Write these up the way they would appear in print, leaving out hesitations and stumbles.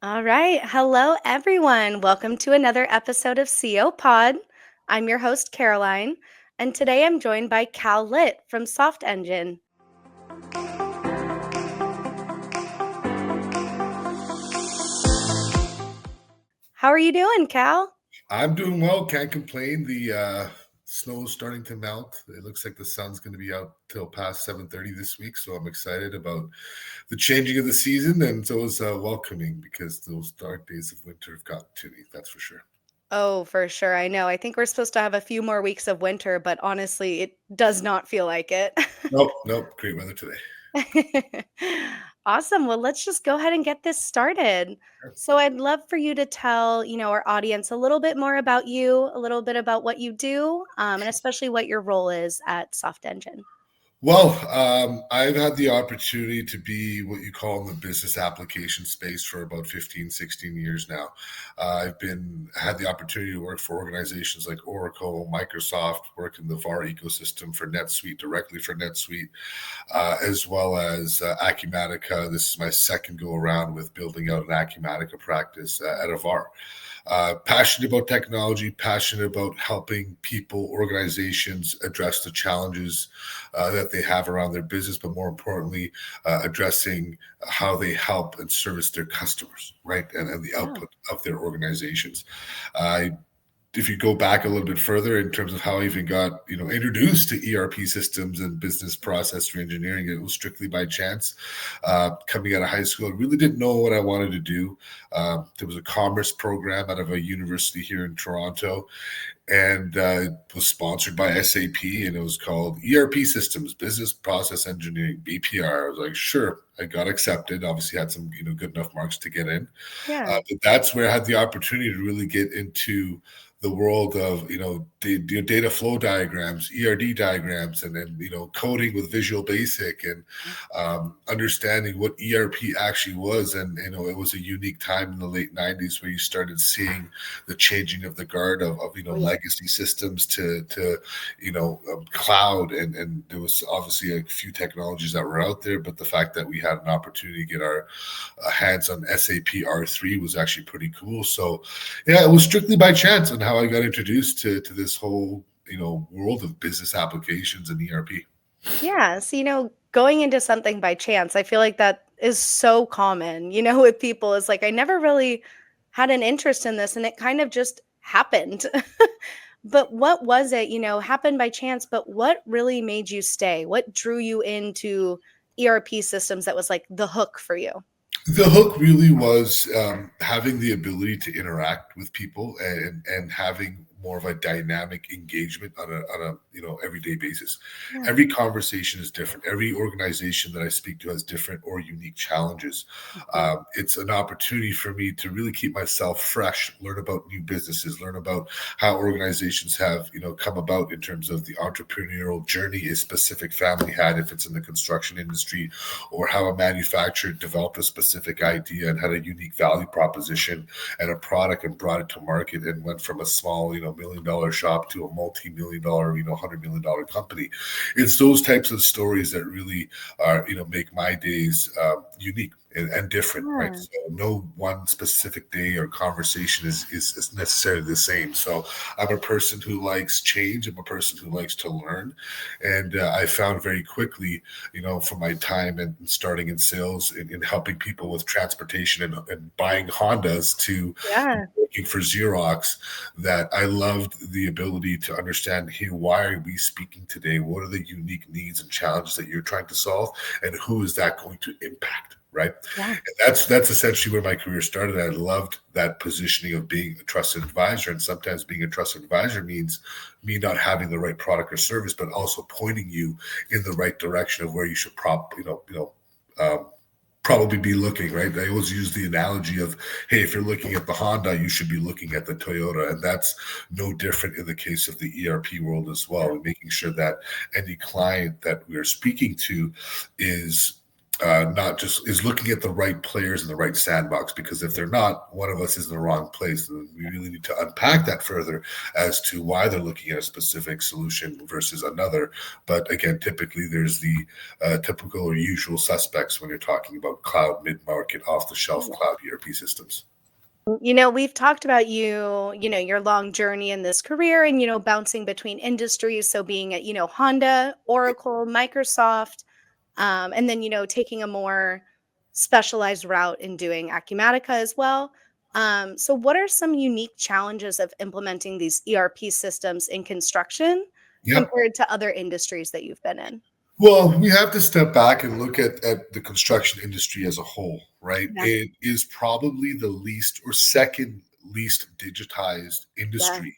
All right. Hello, everyone. Welcome to another episode of CO Pod. I'm your host, Caroline, and today I'm joined by Kal Litt from Softengine. How are you doing, Cal? I'm doing well. Can't complain. The snow's starting to melt. It looks like the sun's going to be out till past 7:30 this week, so I'm excited about the changing of the season, and so is welcoming because those dark days of winter have gotten to me. That's for sure. Oh, for sure. I know. I think we're supposed to have a few more weeks of winter, but honestly, it does not feel like it. Nope, nope. Great weather today. Awesome. Well, let's just go ahead and get this started. So, I'd love for you to tell, our audience a little bit more about you, a little bit about what you do, and especially what your role is at Soft Engine. Well, I've had the opportunity to be what you call in the business application space for about 15, 16 years now. Had the opportunity to work for organizations like Oracle, Microsoft, work in the VAR ecosystem for NetSuite, directly for NetSuite, as well as Acumatica. This is my second go around with building out an Acumatica practice at a VAR. Passionate about technology, passionate about helping people, organizations address the challenges that they have around their business, but more importantly, addressing how they help and service their customers, right? And the Yeah. output of their organizations. I if you go back a little bit further in terms of how I even got, introduced to ERP systems and business process reengineering, it was strictly by chance. Coming out of high school, I really didn't know what I wanted to do. There was a commerce program out of a university here in Toronto, and it was sponsored by SAP, and it was called ERP Systems, Business Process Engineering, BPR. I was like, sure. I got accepted. Obviously, had some good enough marks to get in. Yeah. But that's where I had the opportunity to really get into the world of data flow diagrams, ERD diagrams, and then coding with Visual Basic, and understanding what ERP actually was. And it was a unique time in the late '90s where you started seeing the changing of the guard of Oh, yeah. legacy systems to cloud, and there was obviously a few technologies that were out there, but the fact that we had an opportunity to get our hands on SAP R3 was actually pretty cool. So yeah, it was strictly by chance on how I got introduced to this whole world of business applications and ERP. Yeah. So, going into something by chance, I feel like that is so common, with people is like, I never really had an interest in this and it kind of just happened. But what was it, happened by chance, but what really made you stay? What drew you into ERP systems that was like the hook for you? The hook really was having the ability to interact with people and having more of a dynamic engagement on a everyday basis. Yeah. Every conversation is different. Every organization that I speak to has different or unique challenges. Mhm. It's an opportunity for me to really keep myself fresh, learn about new businesses, learn about how organizations have come about in terms of the entrepreneurial journey a specific family had, if it's in the construction industry, or how a manufacturer developed a specific idea and had a unique value proposition and a product and brought it to market and went from a small, $1 million shop to a multi-million dollar, $100 million company. It's those types of stories that really are, make my days unique and different, right? Yeah. So no one specific day or conversation is necessarily the same. So I'm a person who likes change. I'm a person who likes to learn, and I found very quickly, from my time and starting in sales in helping people with transportation and buying Hondas to Yeah. working for Xerox, that I loved the ability to understand, hey, why are we speaking today? What are the unique needs and challenges that you're trying to solve, and who is that going to impact? Right. Yeah. And that's essentially where my career started. I loved that positioning of being a trusted advisor. And sometimes being a trusted advisor means me not having the right product or service, but also pointing you in the right direction of where you should probably be looking, right? I always use the analogy of, hey, if you're looking at the Honda, you should be looking at the Toyota. And that's no different in the case of the ERP world as well. And making sure that any client that we're speaking to is not just is looking at the right players in the right sandbox. Because if they're not, one of us is in the wrong place. And we really need to unpack that further as to why they're looking at a specific solution versus another. But again, typically there's the typical or usual suspects when you're talking about cloud mid-market off-the-shelf cloud ERP systems. We've talked about your long journey in this career and, bouncing between industries. So being at, Honda, Oracle, Microsoft, and then, taking a more specialized route in doing Acumatica as well. So what are some unique challenges of implementing these ERP systems in construction Yep. compared to other industries that you've been in? Well, we have to step back and look at the construction industry as a whole, right? Yeah, It is probably the least or second least digitized yeah, industry,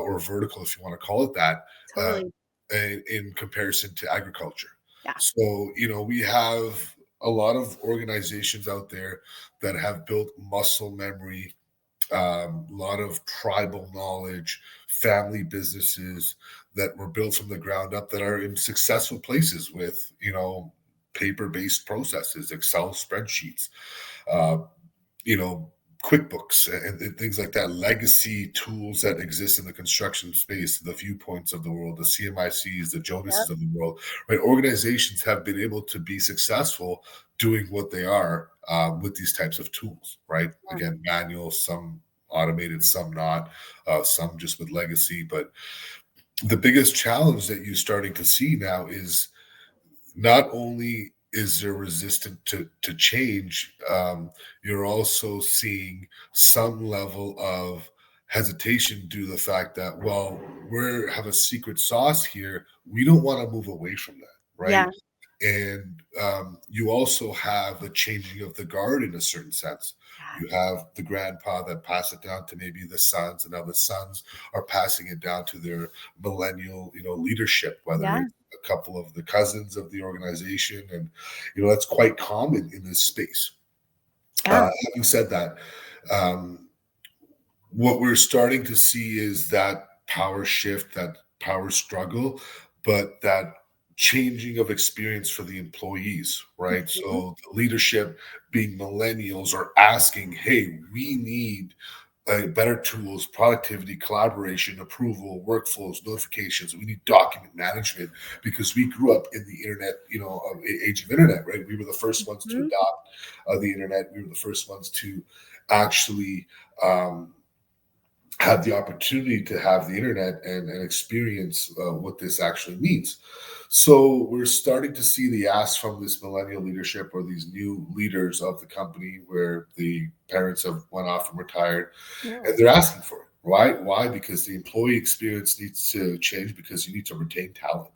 or vertical, if you want to call it that, uh, totally. in comparison to agriculture. Yeah, So, we have a lot of organizations out there that have built muscle memory, a lot of tribal knowledge, family businesses that were built from the ground up that are in successful places with, paper-based processes, Excel spreadsheets, uh, you know, QuickBooks and things like that, legacy tools that exist in the construction space, the Viewpoints of the world, the CMICs, the yeah, Jonases of the world, right? Organizations have been able to be successful doing what they are, with these types of tools, right? yeah, Again, manual, some automated, some not, some just with legacy. But the biggest challenge that you're starting to see now is not only is there resistant to change, you're also seeing some level of hesitation due to the fact that, well, we have a secret sauce here. We don't want to move away from that, right? yeah, And you also have a changing of the guard in a certain sense. yeah, You have the grandpa that passed it down to maybe the sons, and now the sons are passing it down to their millennial, leadership, whether yeah, it's a couple of the cousins of the organization, and that's quite common in this space. yeah, Having said that, um, what we're starting to see is that power shift, that power struggle, but that changing of experience for the employees, right? mhm, So the leadership, being millennials, are asking, hey, we need better tools, productivity, collaboration, approval, workflows, notifications. We need document management because we grew up in the internet, age of internet, right? We were the first ones to mhm, adopt the internet. We were the first ones to actually um, had the opportunity to have the internet and experience what this actually means. So we're starting to see the ask from this millennial leadership or these new leaders of the company where the parents have went off and retired, yeah, and they're asking for it. Why? Because the employee experience needs to change because you need to retain talent,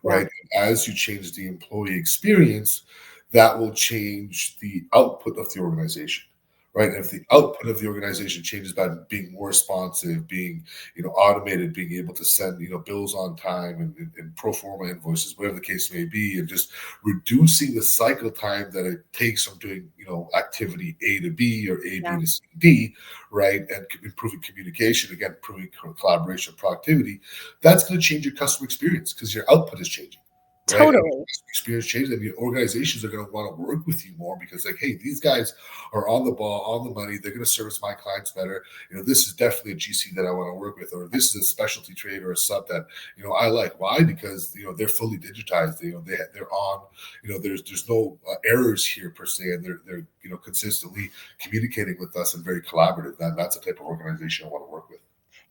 yeah, right? As you change the employee experience, that will change the output of the organization, right? And if the output of the organization changes by being more responsive, being automated, being able to send bills on time and pro forma invoices, whatever the case may be, and just reducing the cycle time that it takes from doing activity A to B or A B yeah, to C to D, right? And improving communication, again, improving collaboration, productivity, that's going to change your customer experience because your output is changing, right? And totally. experience changes, and your organizations are going to want to work with you more because, like, hey, these guys are on the ball, on the money. They're going to service my clients better. This is definitely a GC that I want to work with, or this is a specialty trade or a sub that I like. Why? Because they're fully digitized. They're on. There's no errors here per se, and they're consistently communicating with us and very collaborative. That's the type of organization I want to work with.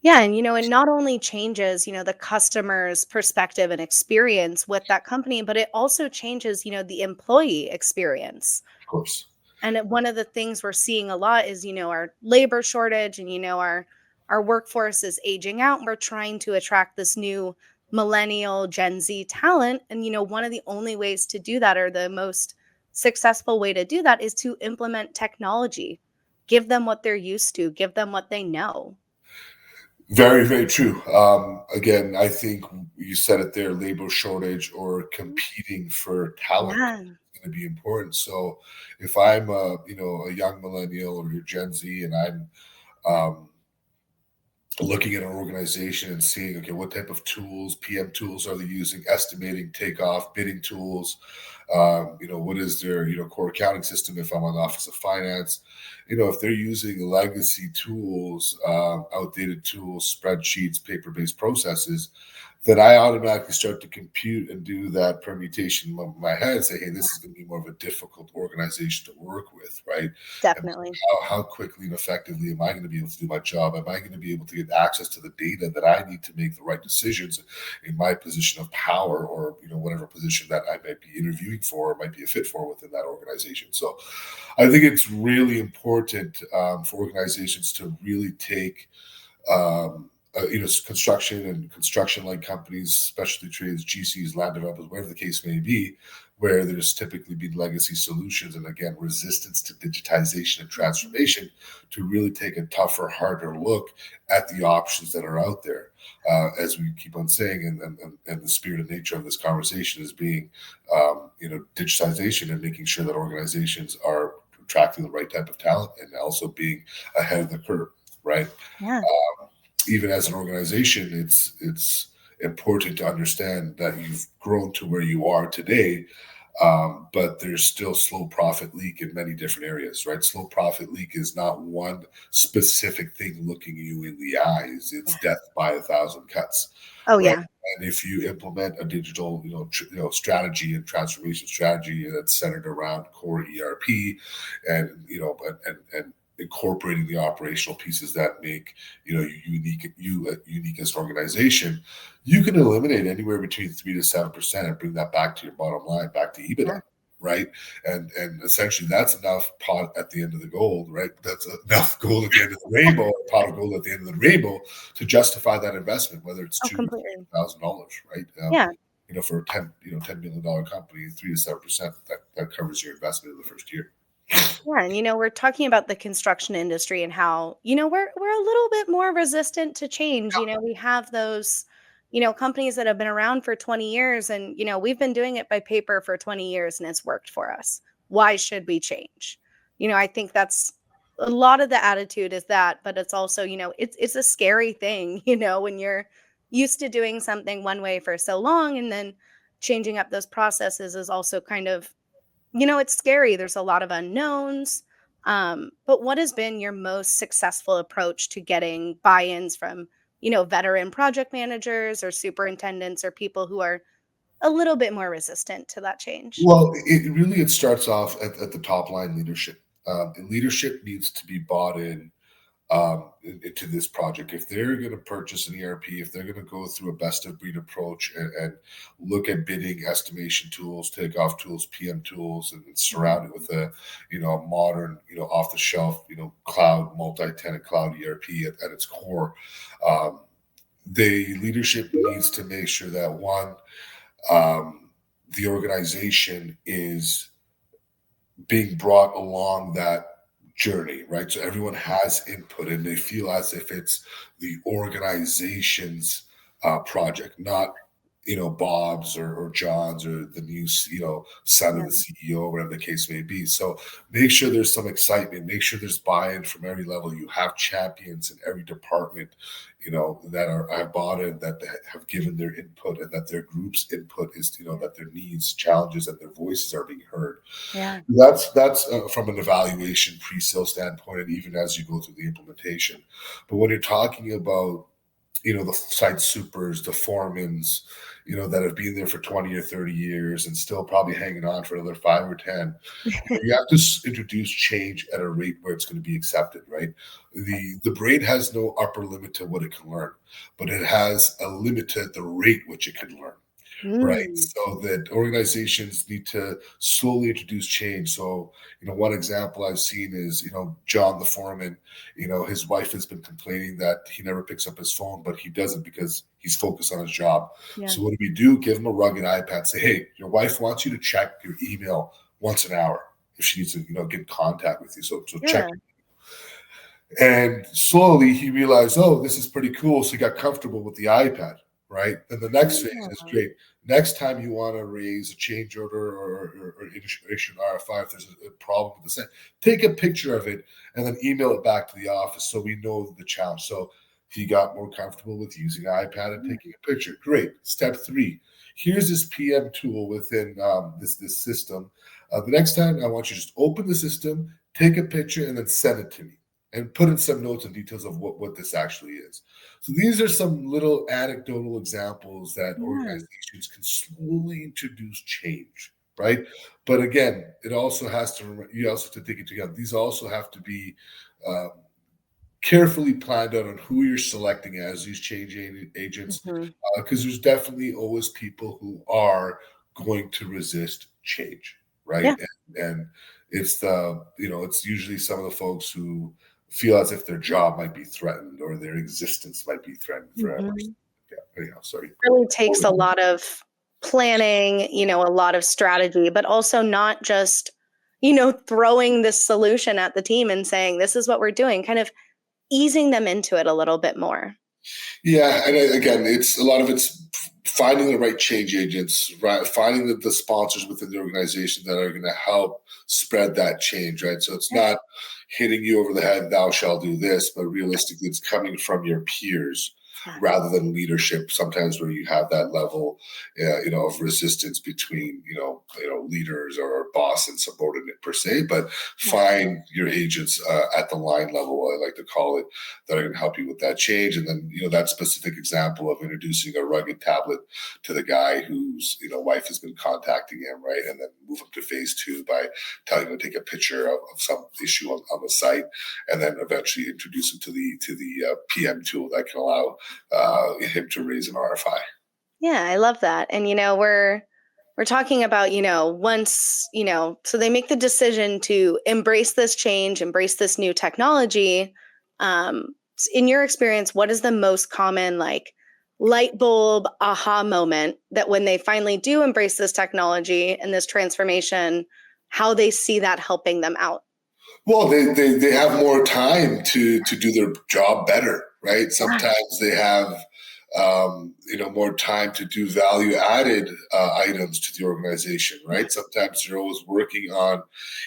Yeah, and it not only changes, the customer's perspective and experience with that company, but it also changes, the employee experience. Of course. One of the things we're seeing a lot is, our labor shortage and, our workforce is aging out. And we're trying to attract this new millennial Gen Z talent. And, one of the only ways to do that, or the most successful way to do that, is to implement technology. Give them what they're used to, give them what they know. Very, very true. Again, I think you said it there, labor shortage or competing for talent Yeah. is going to be important. So if I'm a young millennial or a Gen Z and I'm um, looking at an organization and seeing, okay, what type of tools, PM tools are they using, estimating, takeoff, bidding tools, what is their, core accounting system if I'm on the Office of Finance, if they're using legacy tools, outdated tools, spreadsheets, paper-based processes, then I automatically start to compute and do that permutation in my head and say, hey, this is going to be more of a difficult organization to work with, right? And Definitely. how quickly and effectively am I going to be able to do my job? Am I going to be able to get access to the data that I need to make the right decisions in my position of power, or whatever position that I might be interviewing for or might be a fit for within that organization? So I think it's really important for organizations to really take construction and construction-like companies, specialty trades, GCs, land developers, whatever the case may be, where there's typically been legacy solutions and again resistance to digitization and transformation, to really take a tougher, harder look at the options that are out there. As we keep on saying, and the spirit and nature of this conversation is being, digitization and making sure that organizations are attracting the right type of talent and also being ahead of the curve, right? Yeah. Even as an organization, it's important to understand that you've grown to where you are today, but there's still slow profit leak in many different areas, right? Slow profit leak is not one specific thing looking you in the eyes; it's Yeah. death by a thousand cuts, Oh, right? yeah. And if you implement a digital, strategy and transformation strategy that's centered around core ERP, and and incorporating the operational pieces that make you unique as an organization, you can eliminate anywhere between 3 to 7% and bring that back to your bottom line, back to EBITDA, Yeah. right? And essentially that's enough pot at the end of the gold, right? That's enough gold at the end of the rainbow, or pot of gold at the end of the rainbow, to justify that investment, whether it's Oh, two or completely. $3,000, right? Yeah. For a $10 million company, 3 to 7%, that covers your investment in the first year. Yeah, and we're talking about the construction industry and how, we're a little bit more resistant to change. We have those, companies that have been around for 20 years and, we've been doing it by paper for 20 years and it's worked for us. Why should we change? I think that's a lot of the attitude is that, but it's also, it's a scary thing, when you're used to doing something one way for so long and then changing up those processes is also kind of, it's scary. There's a lot of unknowns. But what has been your most successful approach to getting buy-ins from, veteran project managers or superintendents or people who are a little bit more resistant to that change? Well, it starts off at the top line leadership. And leadership needs to be bought into this project. If they're going to purchase an ERP, if they're going to go through a best of breed approach and look at bidding, estimation tools, takeoff tools, PM tools, and surround it with a modern, off the shelf, cloud, multi-tenant cloud ERP at its core, the leadership needs to make sure that one, the organization is being brought along that journey, right? So everyone has input and they feel as if it's the organization's project, not Bob's or John's or the new son of Yeah, the CEO, whatever the case may be. So make sure there's some excitement. Make sure there's buy-in from every level. You have champions in every department, that have bought in, that have given their input, and that their group's input is that their needs, challenges, and their voices are being heard. yeah, That's from an evaluation pre-sale standpoint, and even as you go through the implementation. But when you're talking about the site supers, the foremans, that have been there for 20 or 30 years and still probably hanging on for another 5 or 10, you have to introduce change at a rate where it's going to be accepted, right? The brain has no upper limit to what it can learn, but it has a limit to the rate which it can learn. Right. mm, So that organizations need to slowly introduce change. So, one example I've seen is, John, the foreman, his wife has been complaining that he never picks up his phone, but he doesn't because he's focused on his job. yeah, So what do? Give him a rugged iPad. Say, hey, your wife wants you to check your email once an hour if she needs to, get in contact with you. So check. yeah, And slowly he realized, oh, this is pretty cool. So he got comfortable with the iPad, right? And the next phase is yeah, great. Next time you want to raise a change order or issue an RFI, if there's a problem with the set, take a picture of it and then email it back to the office so we know the challenge. So He got more comfortable with using an iPad and taking a picture. Great. Step 3. Here's this PM tool within this system. The next time, I want you to just open the system, take a picture, and then send it to me, and put in some notes and details of what this actually is. So these are some little anecdotal examples that Yeah. organizations can slowly introduce change, right? But again, it also has to, you also have to take it together. These also have to be um, carefully planned out on who you're selecting as these change agents, Mhm. because there's definitely always people who are going to resist change, right? Yeah. And it's it's usually some of the folks who feel as if their job might be threatened or their existence might be threatened forever. Mhm. Yeah, anyhow, sorry. Really takes a lot of planning, a lot of strategy, but also not just, throwing this solution at the team and saying, this is what we're doing, kind of easing them into it a little bit more. Yeah, and again, it's a lot of it's finding the right change agents, right? Finding the sponsors within the organization that are going to help spread that change, right? So it's Yeah. not hitting you over the head, thou shall do this, but realistically, it's coming from your peers Exactly. rather than leadership. Sometimes where you have that level, of resistance between, leaders or boss and subordinate per se, but Yeah. find your agents at the line level, I like to call it, that are going to help you with that change. And then, that specific example of introducing a rugged tablet to the guy whose, wife has been contacting him, right? And then move him to phase 2 by telling him to take a picture of some issue on the site, and then eventually introduce him to the PM tool that can allow him to raise an RFI. Yeah, I love that. And we're talking about, once, so they make the decision to embrace this change, embrace this new technology. In your experience, what is the most common like light bulb aha moment that when they finally do embrace this technology and this transformation, how they see that helping them out? Well, they have more time to do their job better, right? Yeah. Sometimes they have more time to do value added items to the organization, right? Sometimes they're always working on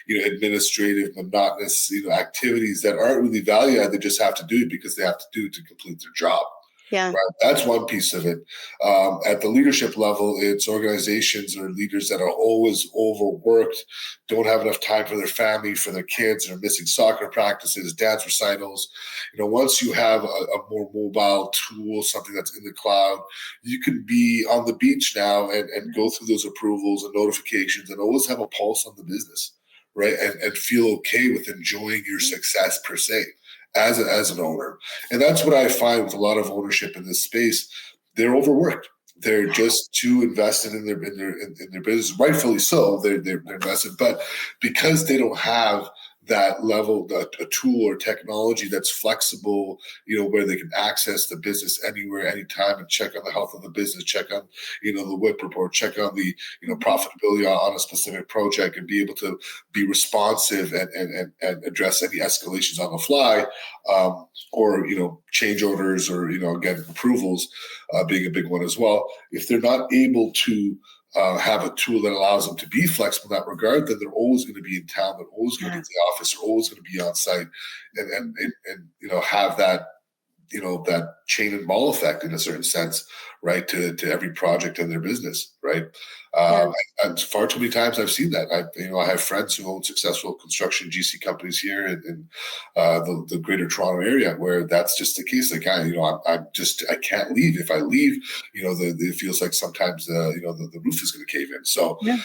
administrative monotonous activities that aren't really value added. They just have to do it because they have to do it to complete their job. Yeah. Right. That's one piece of it. At the leadership level, it's organizations or leaders that are always overworked, don't have enough time for their family, for their kids, are missing soccer practices, dance recitals. Once you have a more mobile tool, something that's in the cloud, you can be on the beach now and go through those approvals and notifications and always have a pulse on the business, right? And feel okay with enjoying your success per se as an owner. And that's what I find with a lot of ownership in this space. They're overworked. They're just too invested in their business, rightfully so. They're invested, but because they don't have that level, a tool or technology that's flexible, where they can access the business anywhere, anytime, and check on the health of the business, check on, the WIP report, check on the, profitability on a specific project, and be able to be responsive and address any escalations on the fly, or change orders, or again approvals, being a big one as well. If they're not able to have a tool that allows them to be flexible in that regard, then they're always going to be in town. They're always going to be in the office. They're always going to be on site, and have that that chain and ball effect in a certain sense, right? To every project in their business, right? Yeah. And far too many times I've seen that. I have friends who own successful construction GC companies here in the Greater Toronto area, where that's just the case. Like I can't leave. If I leave, it feels like sometimes the roof is going to cave in. So. Yeah.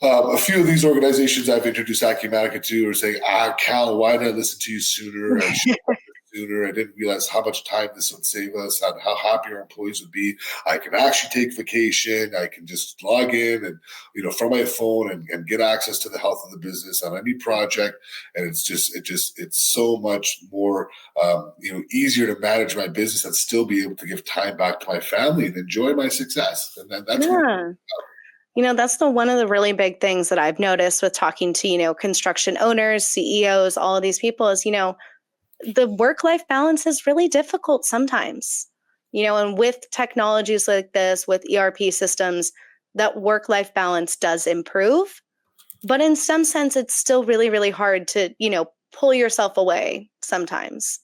A few of these organizations I've introduced Acumatica to are saying, Cal, why did I listen to you sooner? I should have sooner. I didn't realize how much time this would save us, how happy our employees would be. I can actually take vacation. I can just log in and, from my phone and get access to the health of the business on any project. And it's so much more, easier to manage my business and still be able to give time back to my family and enjoy my success. And that's what. Yeah. That's one of the really big things that I've noticed with talking to, construction owners, CEOs, all of these people is, the work-life balance is really difficult sometimes, and with technologies like this, with ERP systems, that work-life balance does improve. But in some sense, it's still really, really hard to, pull yourself away sometimes.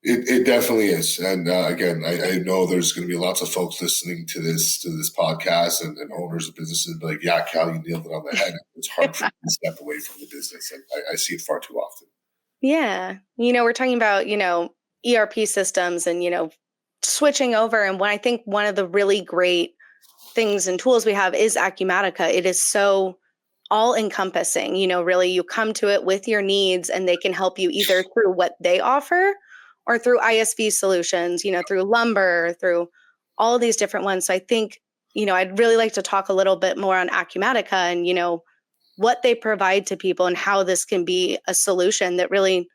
It definitely is, and again, I know there's going to be lots of folks listening to this podcast and owners of businesses, but like, yeah, Cal, you nailed it on the head. It's hard for me to step away from the business, and I see it far too often. Yeah. We're talking about, ERP systems and, switching over. And I think one of the really great things and tools we have is Acumatica. It is so all encompassing, really you come to it with your needs and they can help you either through what they offer or through ISV solutions, through lumber, through all of these different ones. So I think, I'd really like to talk a little bit more on Acumatica and, what they provide to people and how this can be a solution that really,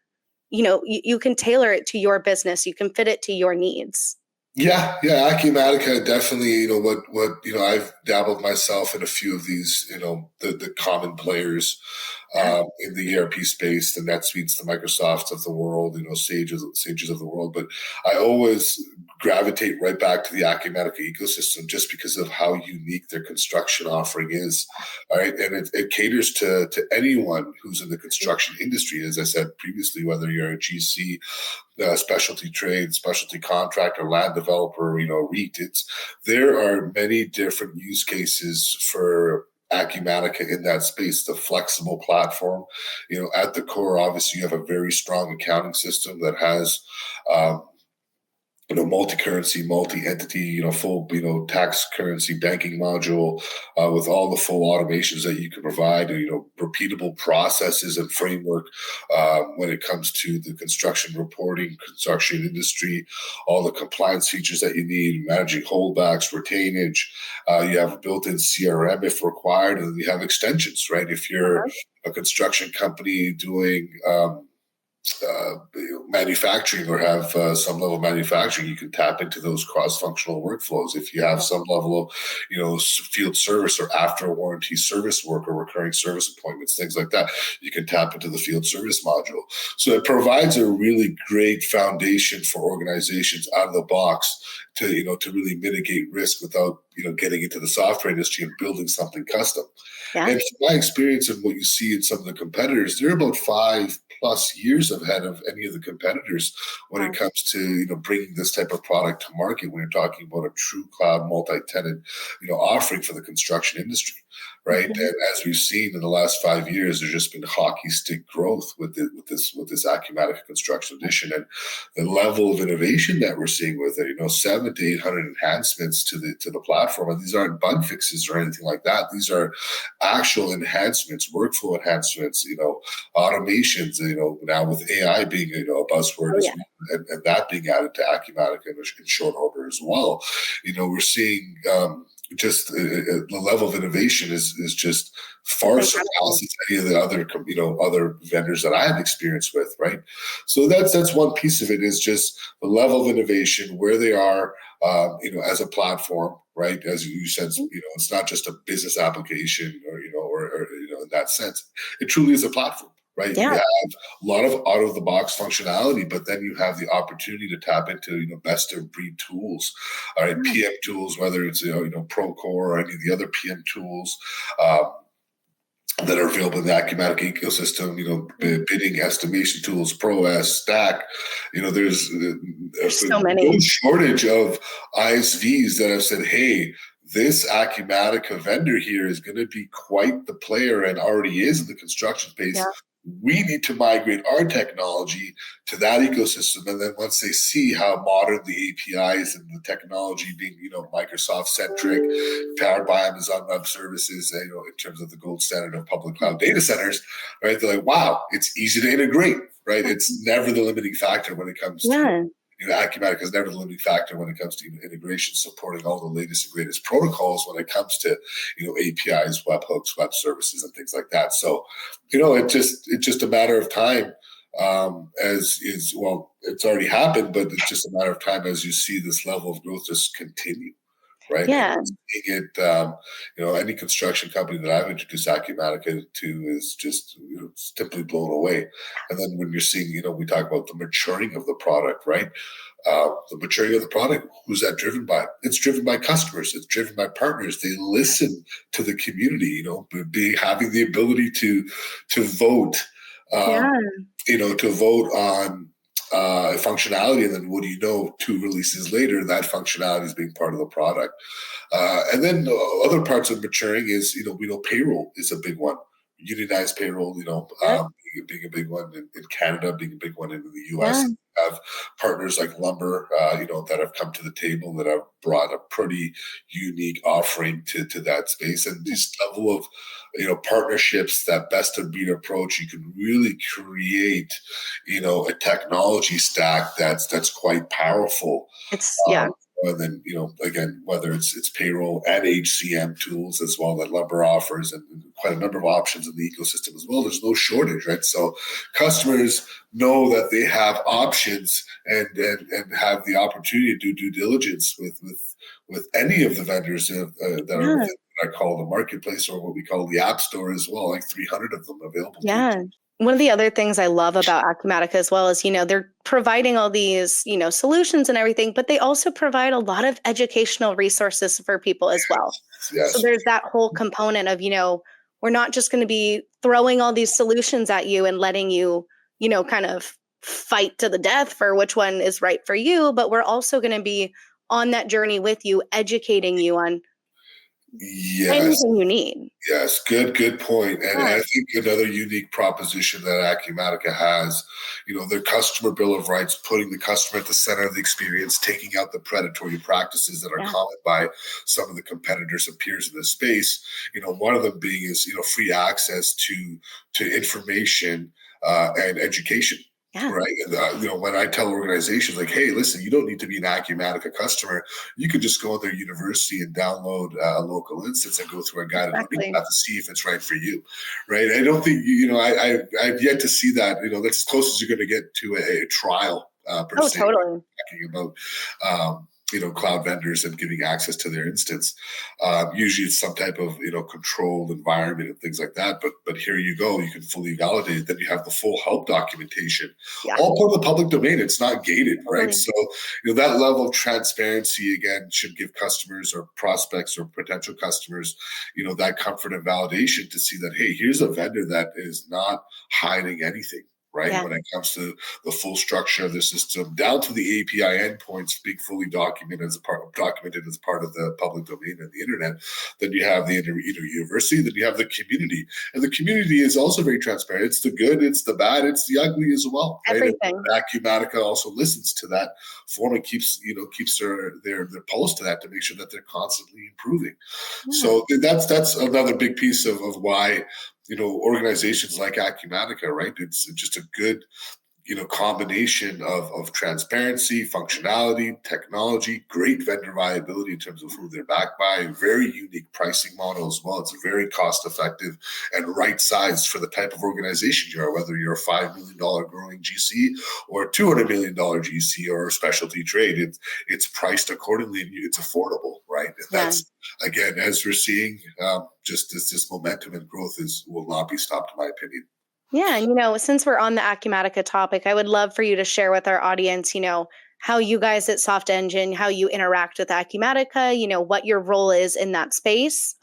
you can tailor it to your business. You can fit it to your needs. Yeah, Acumatica definitely. I've dabbled myself in a few of these. The common players Yeah. in the ERP space, the NetSuites, the Microsofts of the world, Sages of the world. But I always gravitate right back to the Acumatica ecosystem just because of how unique their construction offering is. All right, and it caters to anyone who's in the construction industry. As I said previously, whether you're a GC, specialty trade, specialty contractor, land developer, REIT. There are many different use cases for Acumatica in that space, the flexible platform. At the core, obviously, you have a very strong accounting system that has um, multi-currency, multi-entity, full, tax currency banking module with all the full automations that you can provide, repeatable processes and framework when it comes to the construction reporting, construction industry, all the compliance features that you need, managing holdbacks, retainage. You have a built-in CRM if required, and then you have extensions, right? If you're a construction company doing manufacturing or have some level of manufacturing, you can tap into those cross-functional workflows. If you have some level of, field service or after warranty service work or recurring service appointments, things like that, you can tap into the field service module. So it provides a really great foundation for organizations out of the box to really mitigate risk without getting into the software industry and building something custom. Yeah. And from my experience and what you see in some of the competitors, they're about 5+ years ahead of any of the competitors when it comes to bringing this type of product to market. When you're talking about a true cloud multi-tenant offering for the construction industry, right? Mm-hmm. And as we've seen in the last 5 years, there's just been hockey stick growth with this Acumatica Construction Edition, and the level of innovation that we're seeing with it. 700 to 800 enhancements to the platform, and these aren't bug fixes or anything like that. These are actual enhancements, workflow enhancements, automations, now with AI being, a buzzword as well, and that being added to Acumatica in short order as well. We're seeing just the level of innovation is just far surpasses any of the other vendors that I have experience with, right? So that's one piece of it, is just the level of innovation, where they are, as a platform, right? As you said, it's not just a business application or in that sense. It truly is a platform, right? Yeah. You have a lot of out of the box functionality, but then you have the opportunity to tap into best of breed tools, all right, PM tools, whether it's Procore or any of the other PM tools. That are available in the Acumatica ecosystem, bidding estimation tools, ProS, Stack. There's so many. no shortage of ISVs that have said, hey, this Acumatica vendor here is going to be quite the player and already is in the construction space. Yeah. We need to migrate our technology to that ecosystem. And then once they see how modern the APIs and the technology being, Microsoft centric, powered by Amazon Web Services, in terms of the gold standard of public cloud data centers, right? They're like, wow, it's easy to integrate, right? It's never the limiting factor when it comes to Acumatica is never the limiting factor when it comes to integration, supporting all the latest and greatest protocols when it comes to APIs, webhooks, web services, and things like that. So, it's just a matter of time. It's already happened, but it's just a matter of time as you see this level of growth just continue. Right. Yeah. And seeing it, any construction company that I've introduced Acumatica to is just simply blown away. And then when you're seeing, we talk about the maturing of the product, right? The maturity of the product, who's that driven by? It's driven by customers. It's driven by partners. They listen to the community, having the ability to vote, to vote on functionality, and then what do you know? 2 releases later, that functionality is being part of the product. And then other parts of maturing is, we know payroll is a big one. Unionized payroll, Yep. being a big one in Canada, being a big one in the Yeah. US. Have partners like Lumber, that have come to the table that have brought a pretty unique offering to that space. And this level of, partnerships, that best of breed approach, you can really create, a technology stack that's quite powerful. It's yeah. And then, again, whether it's payroll and HCM tools as well that Lumber offers, and quite a number of options in the ecosystem as well. There's no shortage, right? So customers know that they have options and have the opportunity to do due diligence with any of the vendors that are Yeah. within what I call the marketplace, or what we call the app store as well, like 300 of them available to you. Yeah. One of the other things I love about Acumatica as well is, they're providing all these, solutions and everything, but they also provide a lot of educational resources for people as well. So Yes. there's that whole component of, we're not just going to be throwing all these solutions at you and letting you, kind of fight to the death for which one is right for you, but we're also going to be on that journey with you, educating you on Yes. anything you need. Yes, good point. And Yeah. I think another unique proposition that Acumatica has, their customer bill of rights, putting the customer at the center of the experience, taking out the predatory practices that are Yeah. common by some of the competitors and peers in this space. One of them being is, free access to information and education. Yeah. Right. And, when I tell organizations like, hey, listen, you don't need to be an Acumatica customer. You can just go on their university and download a local instance and go through a guided learning Exactly. path to see if it's right for you. Right. I don't think, I've yet to see that. That's as close as you're going to get to a trial per Oh, se. totally. Talking about, cloud vendors and giving access to their instance. Usually it's some type of, controlled environment and things like that. But here you go, you can fully validate it. Then you have the full help documentation, Yeah. all part of the public domain. It's not gated, right? Totally. So, that level of transparency, again, should give customers or prospects or potential customers, that comfort and validation to see that, hey, here's a vendor that is not hiding anything. Right. Yeah. When it comes to the full structure of the system, down to the API endpoints being fully documented as part of the public domain and the internet, then you have the university, then you have the community. And the community is also very transparent. It's the good, it's the bad, it's the ugly as well. Right. Everything. And Acumatica also listens to that form and keeps their pulse to that to make sure that they're constantly improving. Yeah. So that's another big piece of why organizations like Acumatica, right? It's just a good, combination of transparency, functionality, technology, great vendor viability in terms of who they're backed by, very unique pricing model as well. It's very cost effective and right sized for the type of organization you are, whether you're a $5 million growing GC or a $200 million GC or a specialty trade. It's priced accordingly and it's affordable, right? And that's, again, as we're seeing, just this momentum and growth will not be stopped, in my opinion. Yeah. And, since we're on the Acumatica topic, I would love for you to share with our audience, how you guys at Softengine, how you interact with Acumatica, what your role is in that space,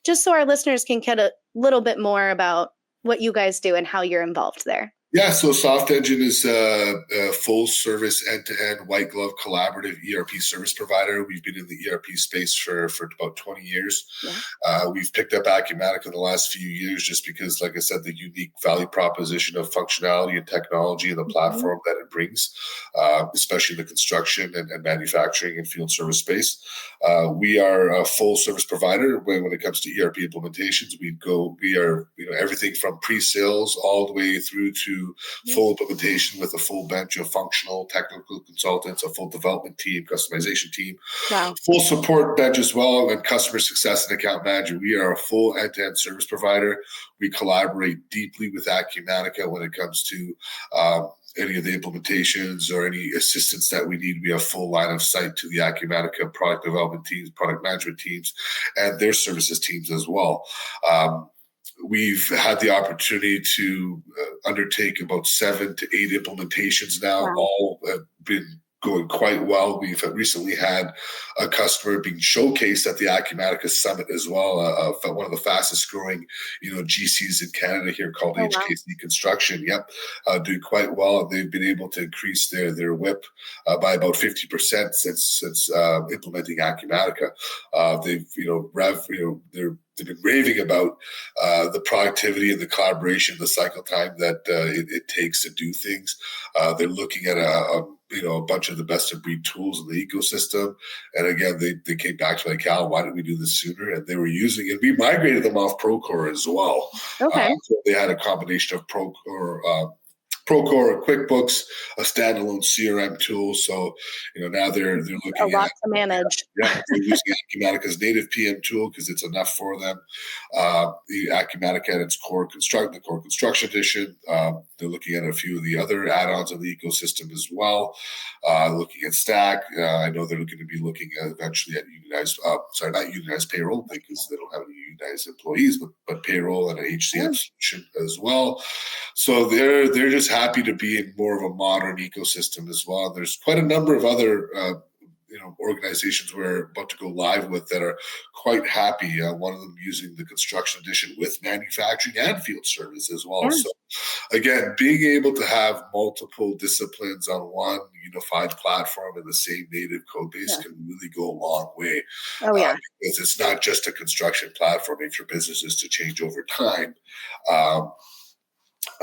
just so our listeners can get a little bit more about what you guys do and how you're involved there. Yeah, so Softengine is a full service, end-to-end, white glove collaborative ERP service provider. We've been in the ERP space for about 20 years. Yeah. We've picked up Acumatica in the last few years just because, like I said, the unique value proposition of functionality and technology and the platform that it brings, especially in the construction and manufacturing and field service space. We are a full service provider when it comes to ERP implementations. We are everything from pre-sales all the way through to full implementation with a full bench of functional technical consultants, a full development team, customization team, full support bench as well, and customer success and account manager. We are a full end-to-end service provider. We collaborate deeply with Acumatica when it comes to any of the implementations or any assistance that we need. We have full line of sight to the Acumatica product development teams, product management teams, and their services teams as well. We've had the opportunity to undertake about 7 to 8 implementations now. All have been going quite well. We've recently had a customer being showcased at the Acumatica Summit as well. One of the fastest growing, GCs in Canada here called Oh, wow. HKC Construction. Yep, doing quite well. They've been able to increase their WIP by about 50% since implementing Acumatica. They've they've been raving about the productivity and the collaboration, the cycle time that it takes to do things. They're looking at a bunch of the best of breed tools in the ecosystem. And again, they came back to like, Cal, why didn't we do this sooner? And they were using it. We migrated them off Procore as well. Okay. So they had a combination of Procore, QuickBooks, a standalone CRM tool. So, now they're A looking lot at, to manage. they're using Acumatica's native PM tool because it's enough for them. The Acumatica at its the core construction edition. They're looking at a few of the other add-ons of the ecosystem as well. Looking at Stack. I know they're going to be looking eventually at unionized, not unionized payroll because they don't have any unionized employees, but payroll and an HCM solution as well. So they're just happy to be in more of a modern ecosystem as well. There's quite a number of other organizations we're about to go live with that are quite happy. One of them using the construction edition with manufacturing and field service as well. Yeah. So again, being able to have multiple disciplines on one unified platform in the same native code base can really go a long way. Oh, yeah. Because it's not just a construction platform. If your business is to change over time,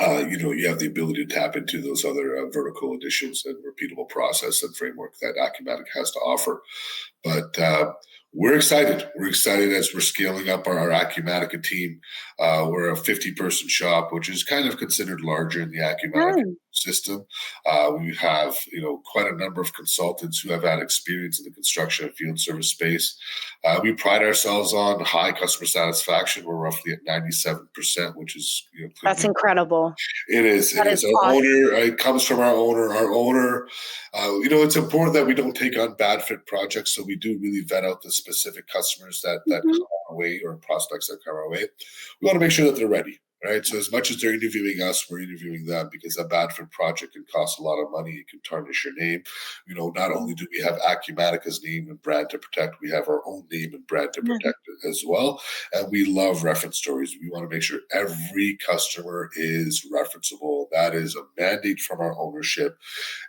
you have the ability to tap into those other vertical additions and repeatable process and framework that Acumatica has to offer. But we're excited. We're excited as we're scaling up our Acumatica team. We're a 50-person shop, which is kind of considered larger in the Acumatica system. We have, quite a number of consultants who have had experience in the construction and field service space. We pride ourselves on high customer satisfaction. We're roughly at 97%, which is that's incredible. It is. That it is. Our awesome. owner. It comes from our owner. Our owner. It's important that we don't take on bad fit projects. So we do really vet out the specific customers that come our way or prospects that come our way. We want to make sure that they're ready. Right. So as much as they're interviewing us, we're interviewing them because a bad fit project can cost a lot of money. It can tarnish your name. Not only do we have Acumatica's name and brand to protect, we have our own name and brand to protect as well. And we love reference stories. We want to make sure every customer is referenceable. That is a mandate from our ownership.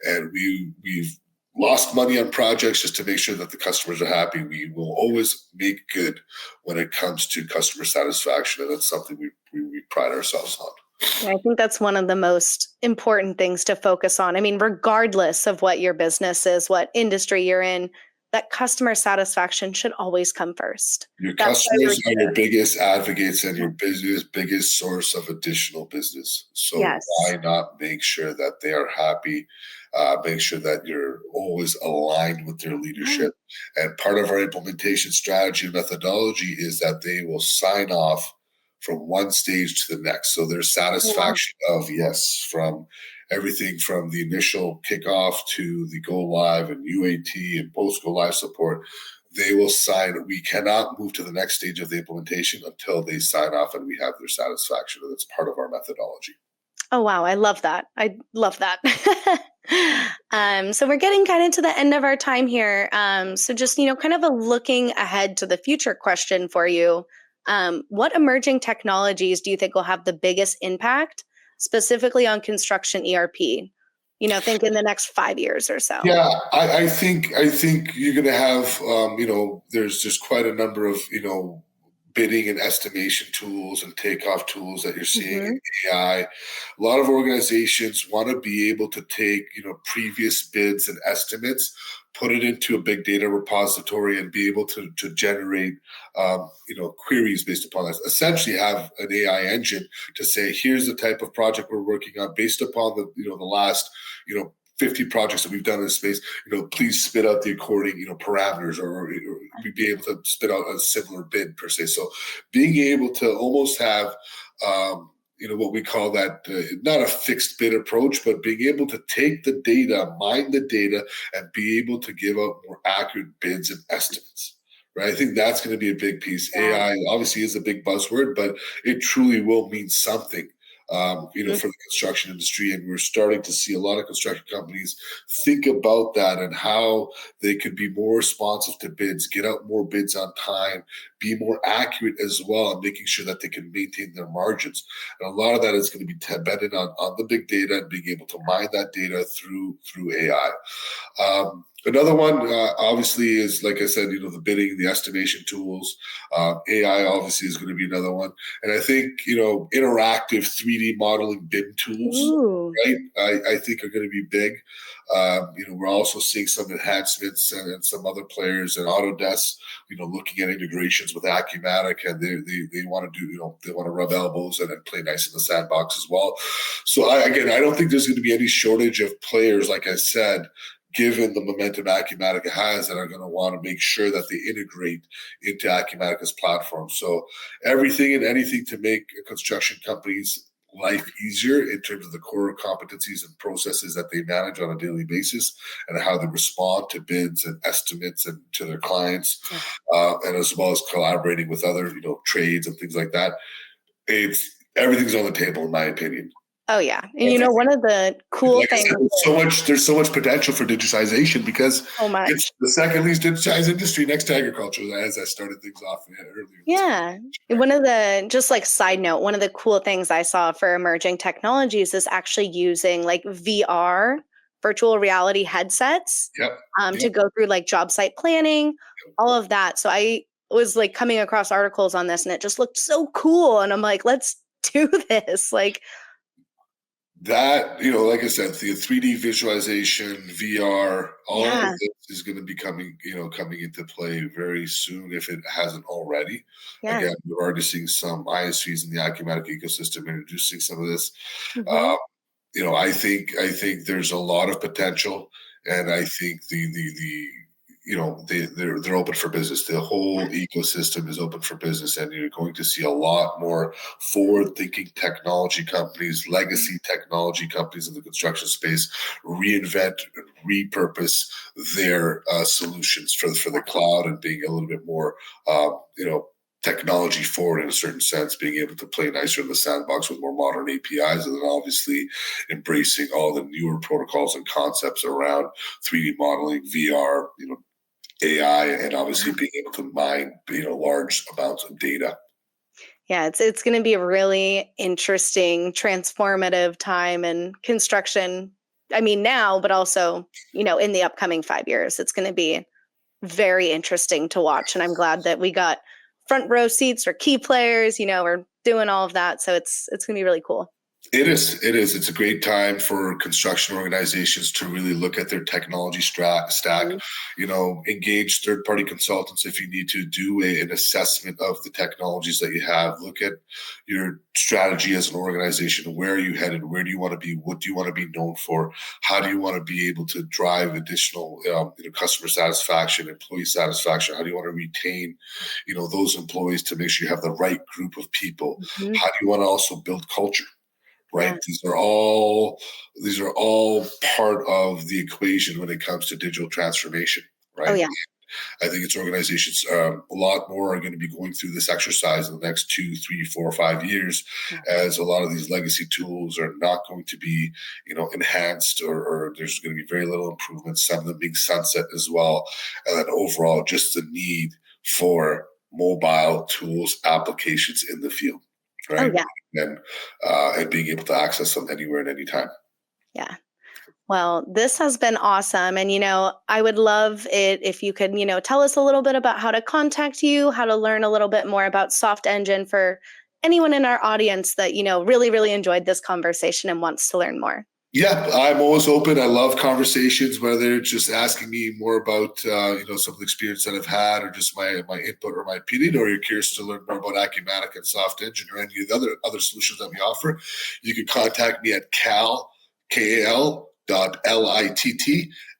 And we've lost money on projects just to make sure that the customers are happy. We will always make good when it comes to customer satisfaction. And that's something we pride ourselves on. I think that's one of the most important things to focus on. I mean, regardless of what your business is, what industry you're in, that customer satisfaction should always come first. Your customers are your biggest advocates and your biggest source of additional business. So why not make sure that they are happy? Make sure that you're always aligned with their leadership. And part of our implementation strategy and methodology is that they will sign off from one stage to the next. So their satisfaction of from everything from the initial kickoff to the go live and UAT and post go live support, they will sign. We cannot move to the next stage of the implementation until they sign off and we have their satisfaction. And that's part of our methodology. Oh, wow. I love that. I love that. So we're getting kind of to the end of our time here. So just, kind of a looking ahead to the future question for you. What emerging technologies do you think will have the biggest impact, specifically on construction ERP? Think in the next 5 years or so. Yeah, I think you're going to have, there's just quite a number of, bidding and estimation tools and takeoff tools that you're seeing in AI. A lot of organizations want to be able to take, previous bids and estimates, put it into a big data repository and be able to generate, queries based upon that. Essentially have an AI engine to say, here's the type of project we're working on based upon the last, 50 projects that we've done in this space, please spit out the according, parameters or be able to spit out a similar bid per se. So being able to almost have, what we call that, not a fixed bid approach, but being able to take the data, mine the data, and be able to give out more accurate bids and estimates. Right? I think that's going to be a big piece. AI obviously is a big buzzword, but it truly will mean something Mhm. for the construction industry. And we're starting to see a lot of construction companies think about that and how they could be more responsive to bids, get out more bids on time, be more accurate as well, and making sure that they can maintain their margins. And a lot of that is going to be dependent on the big data and being able to mine that data through AI. Another one, obviously, is like I said, the bidding, the estimation tools. AI obviously is going to be another one, and I think interactive 3D modeling BIM tools, Ooh. right? I think are going to be big. We're also seeing some enhancements and some other players and Autodesk, looking at integrations with Acumatica, and they want to do, they want to rub elbows and play nice in the sandbox as well. So I don't think there's going to be any shortage of players, like I said, given the momentum Acumatica has, that are going to want to make sure that they integrate into Acumatica's platform. So everything and anything to make a construction company's life easier in terms of the core competencies and processes that they manage on a daily basis and how they respond to bids and estimates and to their clients, Yeah. and as well as collaborating with other trades and things like that. It's everything's on the table, in my opinion. Oh yeah. And one of the cool Like I things said, there's so much potential for digitization because so it's much. the second least digitized industry next to agriculture, as I started things off earlier. Yeah. One of the, just like side note, one of the cool things I saw for emerging technologies is actually using like VR, virtual reality headsets, Yep. to Yep. go through like job site planning, all of that. So I was like coming across articles on this and it just looked so cool. And I'm like, let's do this. Like, That, like I said, the 3D visualization, VR, all of yeah, this is going to be coming into play very soon if it hasn't already. yeah. Again, we're already seeing some ISVs in the Acumatica ecosystem introducing some of this. Hmm. Uh, I think there's a lot of potential, and I think they're open for business. The whole ecosystem is open for business, and you're going to see a lot more forward-thinking technology companies, legacy technology companies in the construction space reinvent and repurpose their solutions for the cloud and being a little bit more, technology forward in a certain sense, being able to play nicer in the sandbox with more modern APIs, and then obviously embracing all the newer protocols and concepts around 3D modeling, VR, AI, and obviously being able to mine, large amounts of data. Yeah, it's going to be a really interesting, transformative time in construction. I mean, now, but also, in the upcoming 5 years, it's going to be very interesting to watch. And I'm glad that we got front row seats for key players. We're doing all of that, so it's going to be really cool. It is. It is. It's a great time for construction organizations to really look at their technology stack. Mhm. Engage third-party consultants if you need to do an assessment of the technologies that you have. Look at your strategy as an organization. Where are you headed? Where do you want to be? What do you want to be known for? How do you want to be able to drive additional, customer satisfaction, employee satisfaction? How do you want to retain, those employees to make sure you have the right group of people? Mhm. How do you want to also build culture? Right. Yeah. These are all part of the equation when it comes to digital transformation. Oh Right. yeah. I think it's organizations, a lot more are going to be going through this exercise in the next 2, 3, 4, 5 years, Yeah. as a lot of these legacy tools are not going to be, enhanced, or there's going to be very little improvement. Some of them being sunset as well, and then overall, just the need for mobile tools applications in the field, Oh right? yeah. And being able to access them anywhere and anytime. Yeah. Well, this has been awesome. And, I would love it if you could, tell us a little bit about how to contact you, how to learn a little bit more about Softengine for anyone in our audience that, really, really enjoyed this conversation and wants to learn more. Yeah, I'm always open. I love conversations, whether it's just asking me more about some of the experience that I've had, or just my input or my opinion, or you're curious to learn more about Acumatica and Softengine or any of the other solutions that we offer. You can contact me at KAL.LITT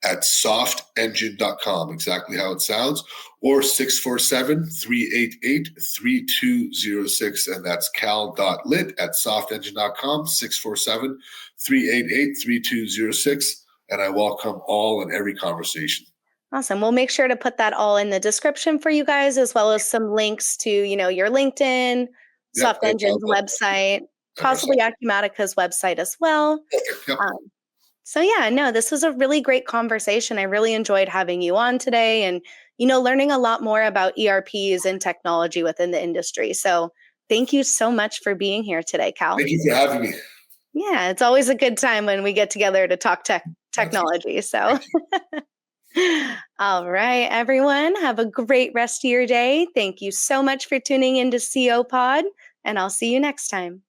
at softengine.com, exactly how it sounds, or 647-388-3206, and that's cal.lit at softengine.com, 647-388-3206, and I welcome all and every conversation. Awesome. We'll make sure to put that all in the description for you guys, as well as some links to, your LinkedIn, Yep, Softengine's website. possibly 100%. Acumatica's website as well. Yep. Um, so yeah, no, this was a really great conversation. I really enjoyed having you on today and, learning a lot more about ERPs and technology within the industry. So thank you so much for being here today, Cal. Thank you for having me. Yeah, it's always a good time when we get together to talk Absolutely. technology. So, Thank you. all right, everyone, have a great rest of your day. Thank you so much for tuning into CO Pod, and I'll see you next time.